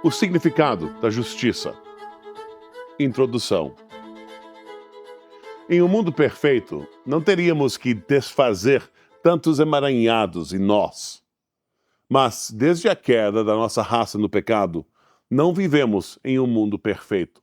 O significado da justiça. Introdução. Em um mundo perfeito, não teríamos que desfazer tantos emaranhados em nós. Mas, desde a queda da nossa raça no pecado, não vivemos em um mundo perfeito.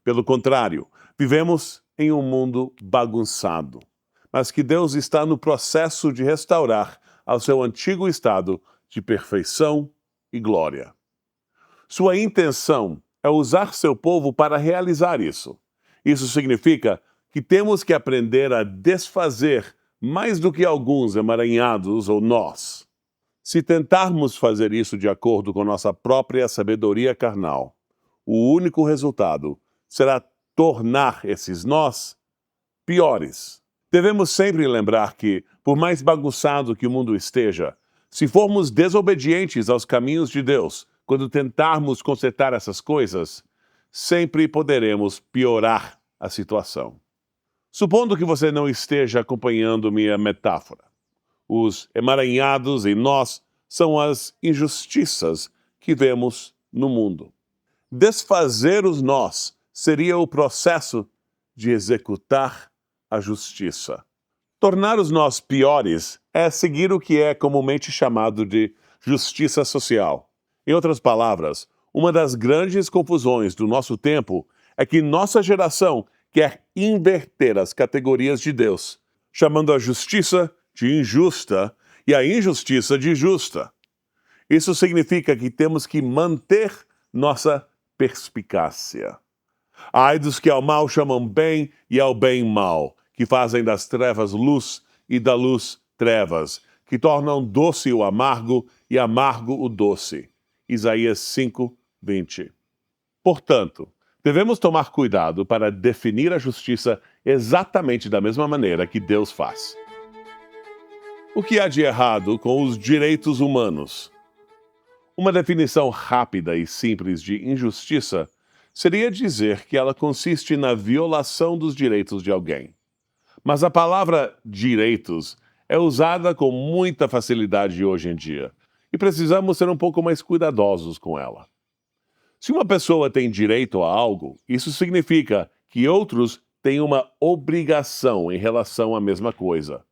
Pelo contrário, vivemos em um mundo bagunçado, mas que Deus está no processo de restaurar ao seu antigo estado de perfeição e glória. Sua intenção é usar seu povo para realizar isso. Isso significa que temos que aprender a desfazer mais do que alguns emaranhados ou nós. Se tentarmos fazer isso de acordo com nossa própria sabedoria carnal, o único resultado será tornar esses nós piores. Devemos sempre lembrar que, por mais bagunçado que o mundo esteja, se formos desobedientes aos caminhos de Deus, quando tentarmos consertar essas coisas, sempre poderemos piorar a situação. Supondo que você não esteja acompanhando minha metáfora. Os emaranhados em nós são as injustiças que vemos no mundo. Desfazer os nós seria o processo de executar a justiça. Tornar os nós piores é seguir o que é comumente chamado de justiça social. Em outras palavras, uma das grandes confusões do nosso tempo é que nossa geração quer inverter as categorias de Deus, chamando a justiça de injusta e a injustiça de justa. Isso significa que temos que manter nossa perspicácia. Ai dos que ao mal chamam bem e ao bem mal, que fazem das trevas luz e da luz trevas, que tornam doce o amargo e amargo o doce. Isaías 5:20. Portanto, devemos tomar cuidado para definir a justiça exatamente da mesma maneira que Deus faz. O que há de errado com os direitos humanos? Uma definição rápida e simples de injustiça seria dizer que ela consiste na violação dos direitos de alguém. Mas a palavra direitos é usada com muita facilidade hoje em dia, e precisamos ser um pouco mais cuidadosos com ela. Se uma pessoa tem direito a algo, isso significa que outros têm uma obrigação em relação à mesma coisa.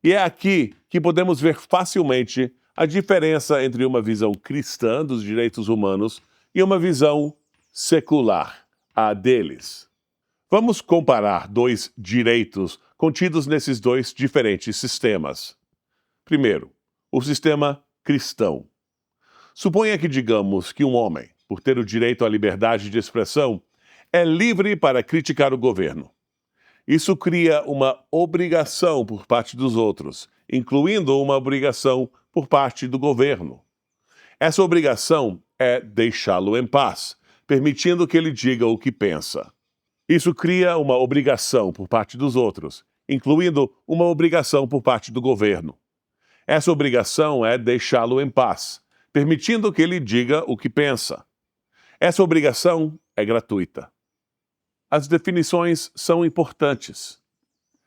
E é aqui que podemos ver facilmente a diferença entre uma visão cristã dos direitos humanos e uma visão secular, a deles. Vamos comparar dois direitos contidos nesses dois diferentes sistemas. Primeiro, o sistema cristão. Suponha que digamos que um homem, por ter o direito à liberdade de expressão, é livre para criticar o governo. Isso cria uma obrigação por parte dos outros, incluindo uma obrigação por parte do governo. Essa obrigação é deixá-lo em paz, permitindo que ele diga o que pensa. Isso cria uma obrigação por parte dos outros, incluindo uma obrigação por parte do governo. Essa obrigação é deixá-lo em paz, permitindo que ele diga o que pensa. Essa obrigação é gratuita. As definições são importantes.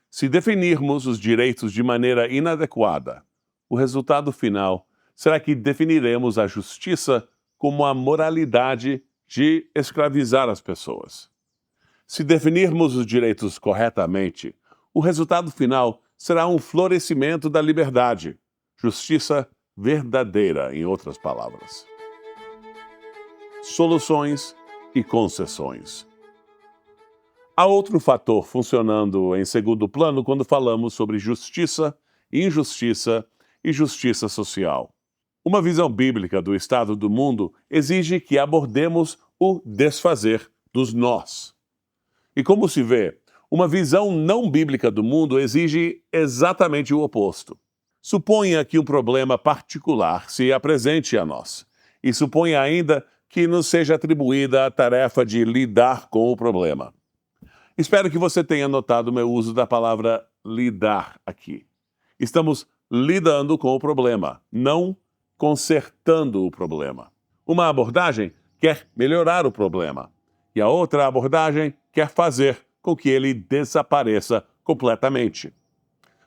Se definirmos os direitos de maneira inadequada, o resultado final será que definiremos a justiça como a moralidade de escravizar as pessoas. Se definirmos os direitos corretamente, o resultado final será um florescimento da liberdade, justiça verdadeira, em outras palavras. Soluções e concessões. Há outro fator funcionando em segundo plano quando falamos sobre justiça, injustiça e justiça social. Uma visão bíblica do estado do mundo exige que abordemos o desfazer dos nós. E como se vê, uma visão não bíblica do mundo exige exatamente o oposto. Suponha que um problema particular se apresente a nós, e suponha ainda que nos seja atribuída a tarefa de lidar com o problema. Espero que você tenha notado o meu uso da palavra lidar aqui. Estamos lidando com o problema, não consertando o problema. Uma abordagem quer melhorar o problema, e a outra abordagem quer fazer com que ele desapareça completamente.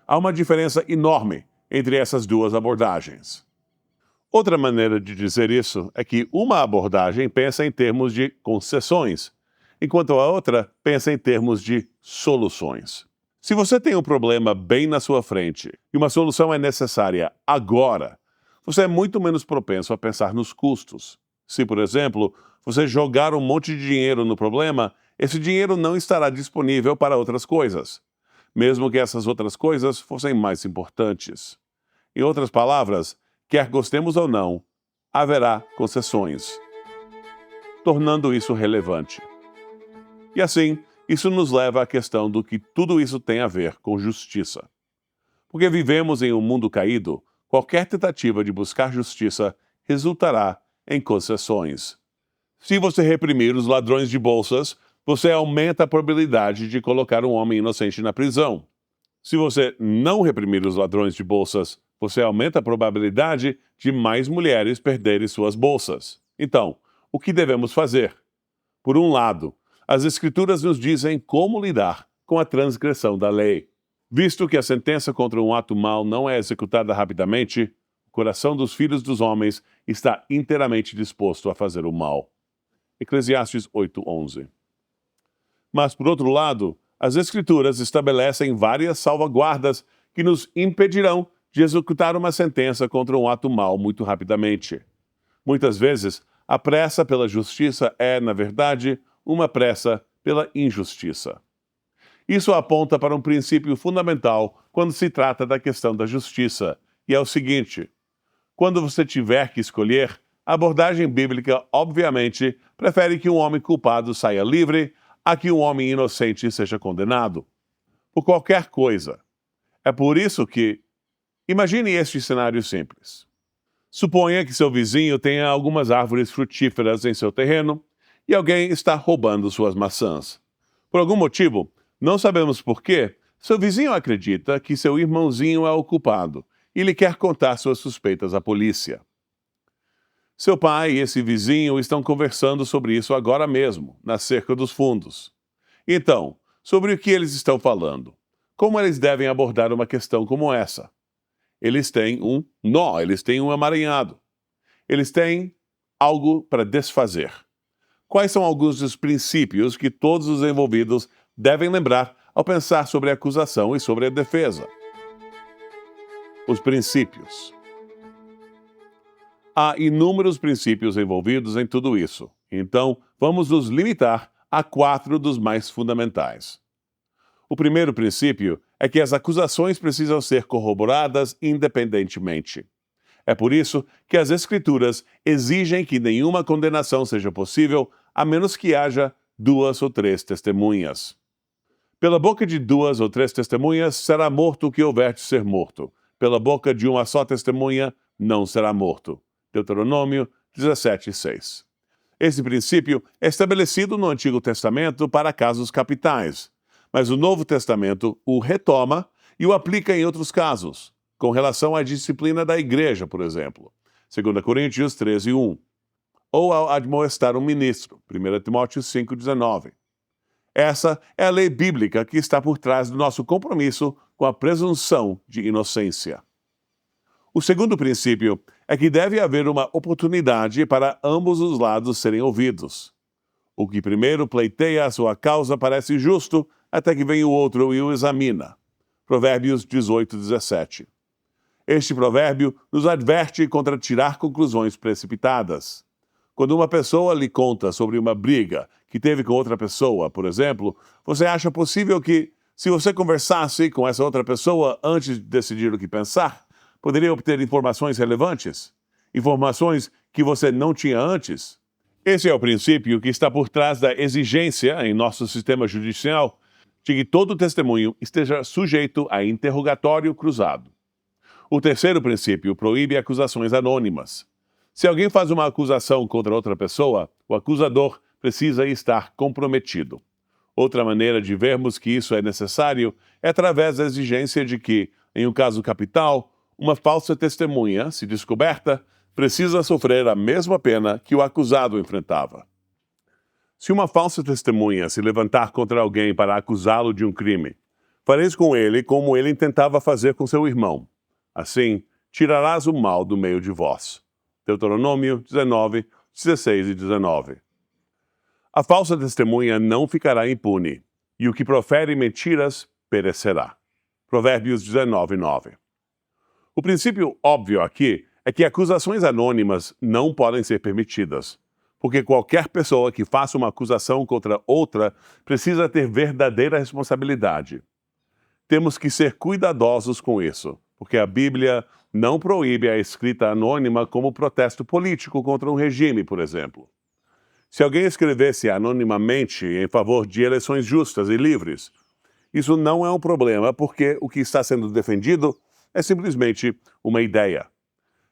Há uma diferença enorme entre essas duas abordagens. Outra maneira de dizer isso é que uma abordagem pensa em termos de concessões, enquanto a outra pensa em termos de soluções. Se você tem um problema bem na sua frente e uma solução é necessária agora, você é muito menos propenso a pensar nos custos. Se, por exemplo, você jogar um monte de dinheiro no problema, esse dinheiro não estará disponível para outras coisas, mesmo que essas outras coisas fossem mais importantes. Em outras palavras, quer gostemos ou não, haverá concessões, tornando isso relevante. E assim, isso nos leva à questão do que tudo isso tem a ver com justiça. Porque vivemos em um mundo caído, qualquer tentativa de buscar justiça resultará em concessões. Se você reprimir os ladrões de bolsas, você aumenta a probabilidade de colocar um homem inocente na prisão. Se você não reprimir os ladrões de bolsas, você aumenta a probabilidade de mais mulheres perderem suas bolsas. Então, o que devemos fazer? Por um lado, as Escrituras nos dizem como lidar com a transgressão da lei. Visto que a sentença contra um ato mau não é executada rapidamente, o coração dos filhos dos homens está inteiramente disposto a fazer o mal. Eclesiastes 8:11. Mas, por outro lado, as Escrituras estabelecem várias salvaguardas que nos impedirão de executar uma sentença contra um ato mau muito rapidamente. Muitas vezes, a pressa pela justiça é, na verdade, uma pressa pela injustiça. Isso aponta para um princípio fundamental quando se trata da questão da justiça, e é o seguinte: quando você tiver que escolher, a abordagem bíblica, obviamente, prefere que um homem culpado saia livre a que um homem inocente seja condenado. Por qualquer coisa. É por isso que, imagine este cenário simples. Suponha que seu vizinho tenha algumas árvores frutíferas em seu terreno e alguém está roubando suas maçãs. Por algum motivo, não sabemos por quê, seu vizinho acredita que seu irmãozinho é o culpado e ele quer contar suas suspeitas à polícia. Seu pai e esse vizinho estão conversando sobre isso agora mesmo, na cerca dos fundos. Então, sobre o que eles estão falando? Como eles devem abordar uma questão como essa? Eles têm um nó, eles têm um emaranhado. Eles têm algo para desfazer. Quais são alguns dos princípios que todos os envolvidos devem lembrar ao pensar sobre a acusação e sobre a defesa? Os princípios. Há inúmeros princípios envolvidos em tudo isso. Então, vamos nos limitar a 4 dos mais fundamentais. O primeiro princípio é que as acusações precisam ser corroboradas independentemente. É por isso que as Escrituras exigem que nenhuma condenação seja possível a menos que haja 2 ou 3 testemunhas. Pela boca de 2 ou 3 testemunhas será morto o que houver de ser morto. Pela boca de uma só testemunha não será morto. Deuteronômio 17:6. Esse princípio é estabelecido no Antigo Testamento para casos capitais, mas o Novo Testamento o retoma e o aplica em outros casos, com relação à disciplina da igreja, por exemplo, 2 Coríntios 13:1, ou ao admoestar um ministro, 1 Timóteo 5:19. Essa é a lei bíblica que está por trás do nosso compromisso com a presunção de inocência. O segundo princípio é que deve haver uma oportunidade para ambos os lados serem ouvidos. O que primeiro pleiteia a sua causa parece justo, até que vem o outro e o examina. Provérbios 18:17. Este provérbio nos adverte contra tirar conclusões precipitadas. Quando uma pessoa lhe conta sobre uma briga que teve com outra pessoa, por exemplo, você acha possível que, se você conversasse com essa outra pessoa antes de decidir o que pensar, poderia obter informações relevantes? Informações que você não tinha antes? Esse é o princípio que está por trás da exigência em nosso sistema judicial de que todo testemunho esteja sujeito a interrogatório cruzado. O terceiro princípio proíbe acusações anônimas. Se alguém faz uma acusação contra outra pessoa, o acusador precisa estar comprometido. Outra maneira de vermos que isso é necessário é através da exigência de que, em um caso capital, uma falsa testemunha, se descoberta, precisa sofrer a mesma pena que o acusado enfrentava. Se uma falsa testemunha se levantar contra alguém para acusá-lo de um crime, fareis com ele como ele intentava fazer com seu irmão. Assim, tirarás o mal do meio de vós. Deuteronômio 19, 16 e 19. A falsa testemunha não ficará impune, e o que profere mentiras perecerá. Provérbios 19, 9. O princípio óbvio aqui é que acusações anônimas não podem ser permitidas, porque qualquer pessoa que faça uma acusação contra outra precisa ter verdadeira responsabilidade. Temos que ser cuidadosos com isso, porque a Bíblia não proíbe a escrita anônima como protesto político contra um regime, por exemplo. Se alguém escrevesse anonimamente em favor de eleições justas e livres, isso não é um problema, porque o que está sendo defendido é simplesmente uma ideia.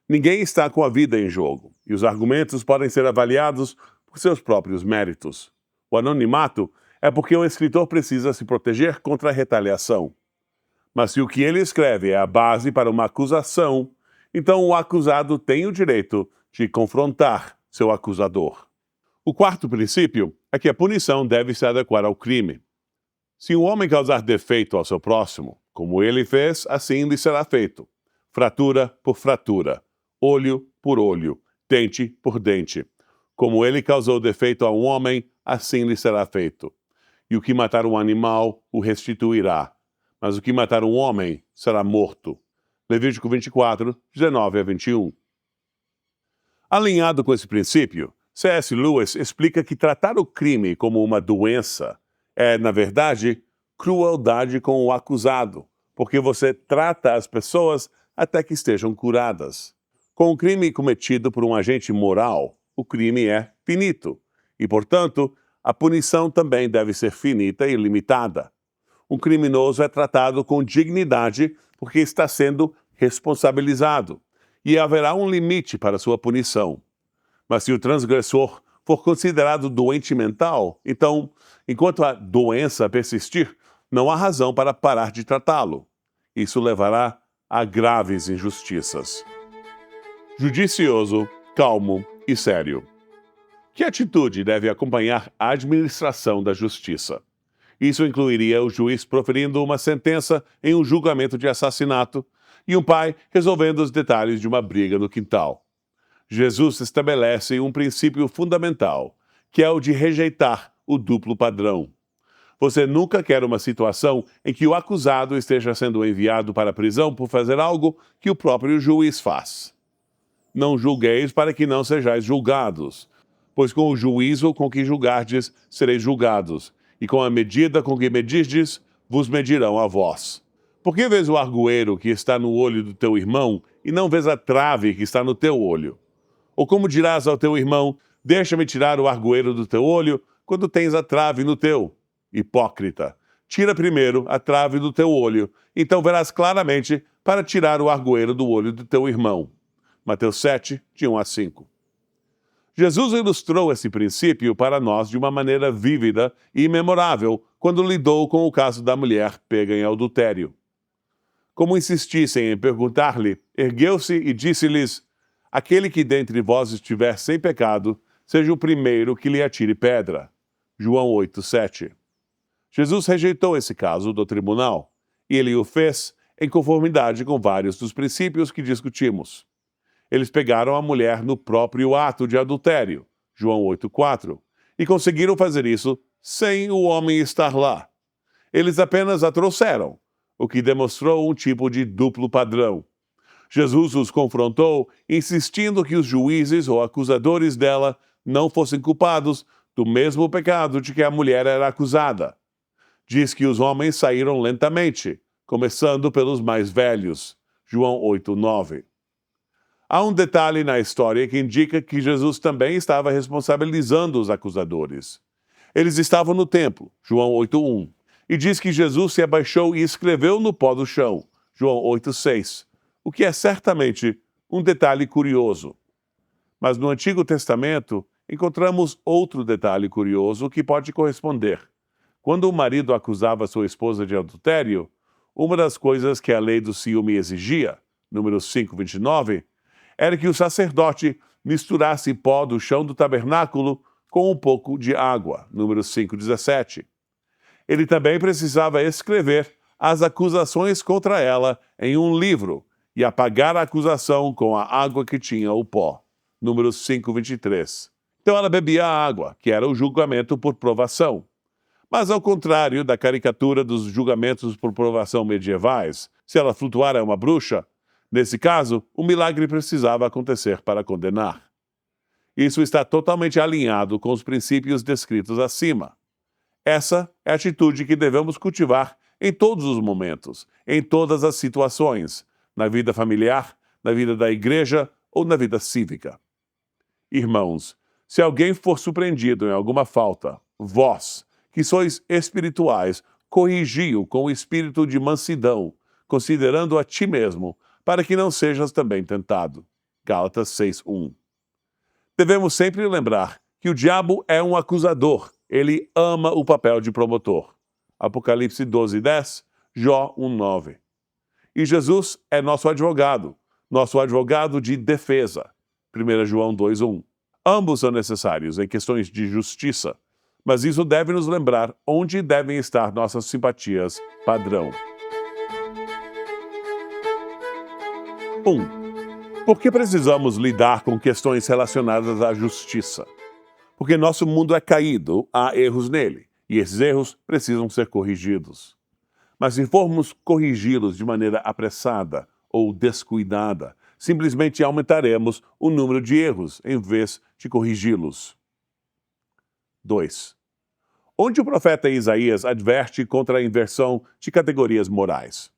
Ninguém está com a vida em jogo, e os argumentos podem ser avaliados por seus próprios méritos. O anonimato é porque o escritor precisa se proteger contra a retaliação. Mas se o que ele escreve é a base para uma acusação, então o acusado tem o direito de confrontar seu acusador. O quarto princípio é que a punição deve se adequar ao crime. Se um homem causar defeito ao seu próximo, como ele fez, assim lhe será feito. Fratura por fratura, olho por olho, dente por dente. Como ele causou defeito a um homem, assim lhe será feito. E o que matar um animal, o restituirá. Mas o que matar um homem, será morto. Levítico 24, 19 a 21. Alinhado com esse princípio, C.S. Lewis explica que tratar o crime como uma doença é, na verdade, crueldade com o acusado, porque você trata as pessoas até que estejam curadas. Com o crime cometido por um agente moral, o crime é finito, e, portanto, a punição também deve ser finita e limitada. Um criminoso é tratado com dignidade porque está sendo responsabilizado, e haverá um limite para sua punição. Mas se o transgressor for considerado doente mental, então, enquanto a doença persistir, não há razão para parar de tratá-lo. Isso levará a graves injustiças. Judicioso, calmo e sério. Que atitude deve acompanhar a administração da justiça? Isso incluiria o juiz proferindo uma sentença em um julgamento de assassinato e um pai resolvendo os detalhes de uma briga no quintal. Jesus estabelece um princípio fundamental, que é o de rejeitar o duplo padrão. Você nunca quer uma situação em que o acusado esteja sendo enviado para a prisão por fazer algo que o próprio juiz faz. Não julgueis para que não sejais julgados, pois com o juízo com que julgardes sereis julgados, e com a medida com que medirdes, vos medirão a vós. Por que vês o argoeiro que está no olho do teu irmão e não vês a trave que está no teu olho? Ou como dirás ao teu irmão, deixa-me tirar o argoeiro do teu olho, quando tens a trave no teu? Hipócrita, tira primeiro a trave do teu olho, então verás claramente para tirar o argoeiro do olho do teu irmão. Mateus 7, de 1 a 5. Jesus ilustrou esse princípio para nós de uma maneira vívida e memorável quando lidou com o caso da mulher pega em adultério. Como insistissem em perguntar-lhe, ergueu-se e disse-lhes: aquele que dentre vós estiver sem pecado, seja o primeiro que lhe atire pedra. João 8, 7. Jesus rejeitou esse caso do tribunal, e ele o fez em conformidade com vários dos princípios que discutimos. Eles pegaram a mulher no próprio ato de adultério, João 8, 4, e conseguiram fazer isso sem o homem estar lá. Eles apenas a trouxeram, o que demonstrou um tipo de duplo padrão. Jesus os confrontou, insistindo que os juízes ou acusadores dela não fossem culpados do mesmo pecado de que a mulher era acusada. Diz que os homens saíram lentamente, começando pelos mais velhos. João 8, 9. Há um detalhe na história que indica que Jesus também estava responsabilizando os acusadores. Eles estavam no templo, João 8, 1, e diz que Jesus se abaixou e escreveu no pó do chão, João 8, 6, o que é certamente um detalhe curioso. Mas no Antigo Testamento encontramos outro detalhe curioso que pode corresponder. Quando o marido acusava sua esposa de adultério, uma das coisas que a lei do ciúme exigia, número 5, 29, era que o sacerdote misturasse pó do chão do tabernáculo com um pouco de água, número 5, 17. Ele também precisava escrever as acusações contra ela em um livro e apagar a acusação com a água que tinha o pó, Números 5:23. Então ela bebia a água, que era o julgamento por provação. Mas ao contrário da caricatura dos julgamentos por provação medievais, se ela flutuar é uma bruxa, nesse caso, o milagre precisava acontecer para condenar. Isso está totalmente alinhado com os princípios descritos acima. Essa é a atitude que devemos cultivar em todos os momentos, em todas as situações, na vida familiar, na vida da igreja ou na vida cívica. Irmãos, se alguém for surpreendido em alguma falta, vós, que sois espirituais, corrigi-o com o espírito de mansidão, considerando a ti mesmo, para que não sejas também tentado. Gálatas 6:1. Devemos sempre lembrar que o diabo é um acusador. Ele ama o papel de promotor. Apocalipse 12:10, Jó 1:9. E Jesus é nosso advogado de defesa. 1 João 2:1. Ambos são necessários em questões de justiça, mas isso deve nos lembrar onde devem estar nossas simpatias padrão. 1. Por que precisamos lidar com questões relacionadas à justiça? Porque nosso mundo é caído, há erros nele, e esses erros precisam ser corrigidos. Mas se formos corrigi-los de maneira apressada ou descuidada, simplesmente aumentaremos o número de erros em vez de corrigi-los. 2. Onde o profeta Isaías adverte contra a inversão de categorias morais?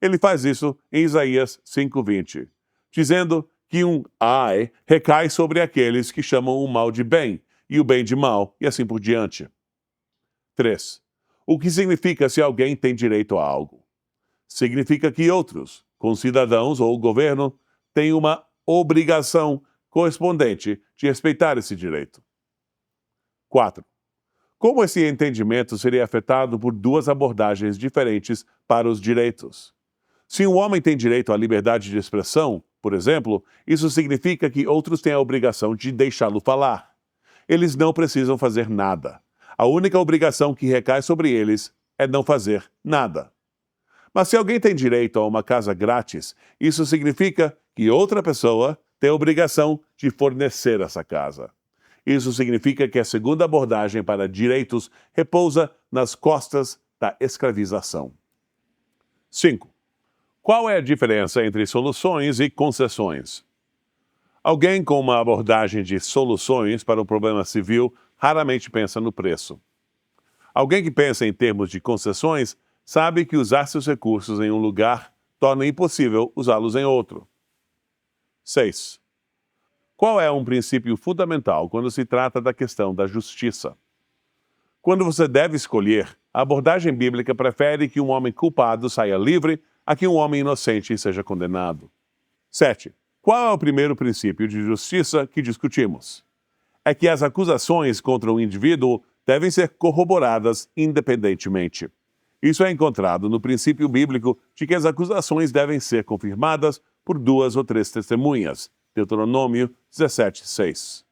Ele faz isso em Isaías 5:20. Dizendo que um ai recai sobre aqueles que chamam o mal de bem e o bem de mal, e assim por diante. 3. O que significa se alguém tem direito a algo? Significa que outros, concidadãos ou o governo, têm uma obrigação correspondente de respeitar esse direito. 4. Como esse entendimento seria afetado por duas abordagens diferentes para os direitos? Se um homem tem direito à liberdade de expressão, por exemplo, isso significa que outros têm a obrigação de deixá-lo falar. Eles não precisam fazer nada. A única obrigação que recai sobre eles é não fazer nada. Mas se alguém tem direito a uma casa grátis, isso significa que outra pessoa tem a obrigação de fornecer essa casa. Isso significa que a segunda abordagem para direitos repousa nas costas da escravização. 5. Qual é a diferença entre soluções e concessões? Alguém com uma abordagem de soluções para um problema civil raramente pensa no preço. Alguém que pensa em termos de concessões sabe que usar seus recursos em um lugar torna impossível usá-los em outro. 6. Qual é um princípio fundamental quando se trata da questão da justiça? Quando você deve escolher, a abordagem bíblica prefere que um homem culpado saia livre a que um homem inocente seja condenado. 7. Qual é o primeiro princípio de justiça que discutimos? É que as acusações contra um indivíduo devem ser corroboradas independentemente. Isso é encontrado no princípio bíblico de que as acusações devem ser confirmadas por 2 ou 3 testemunhas. Deuteronômio 17:6.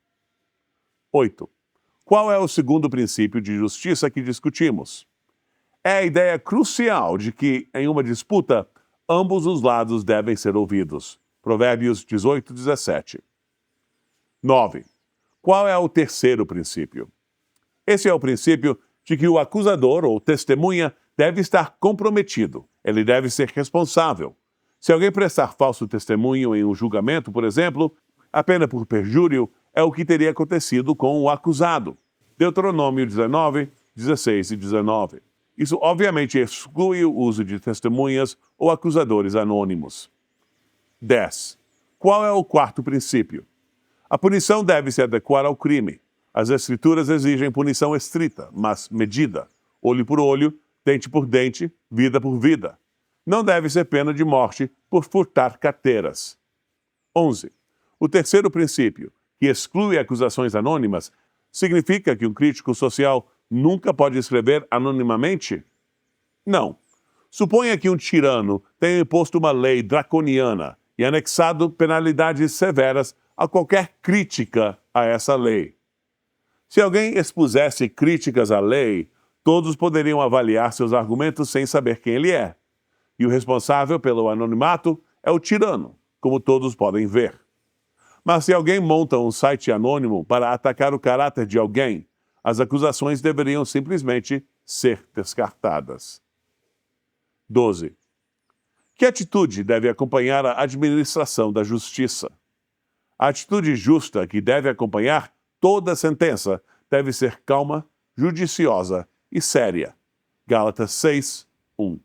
8. Qual é o segundo princípio de justiça que discutimos? É a ideia crucial de que, em uma disputa, ambos os lados devem ser ouvidos. Provérbios 18:17. 9. Qual é o terceiro princípio? Esse é o princípio de que o acusador ou testemunha deve estar comprometido. Ele deve ser responsável. Se alguém prestar falso testemunho em um julgamento, por exemplo, a pena por perjúrio é o que teria acontecido com o acusado. Deuteronômio 19, 16 e 19. Isso obviamente exclui o uso de testemunhas ou acusadores anônimos. 10. Qual é o quarto princípio? A punição deve se adequar ao crime. As Escrituras exigem punição estrita, mas medida. Olho por olho, dente por dente, vida por vida. Não deve ser pena de morte por furtar carteiras. 11. O terceiro princípio, que exclui acusações anônimas, significa que um crítico social nunca pode escrever anonimamente? Não. Suponha que um tirano tenha imposto uma lei draconiana e anexado penalidades severas a qualquer crítica a essa lei. Se alguém expusesse críticas à lei, todos poderiam avaliar seus argumentos sem saber quem ele é. E o responsável pelo anonimato é o tirano, como todos podem ver. Mas se alguém monta um site anônimo para atacar o caráter de alguém, as acusações deveriam simplesmente ser descartadas. 12. Que atitude deve acompanhar a administração da justiça? A atitude justa que deve acompanhar toda sentença deve ser calma, judiciosa e séria. Gálatas 6, 1.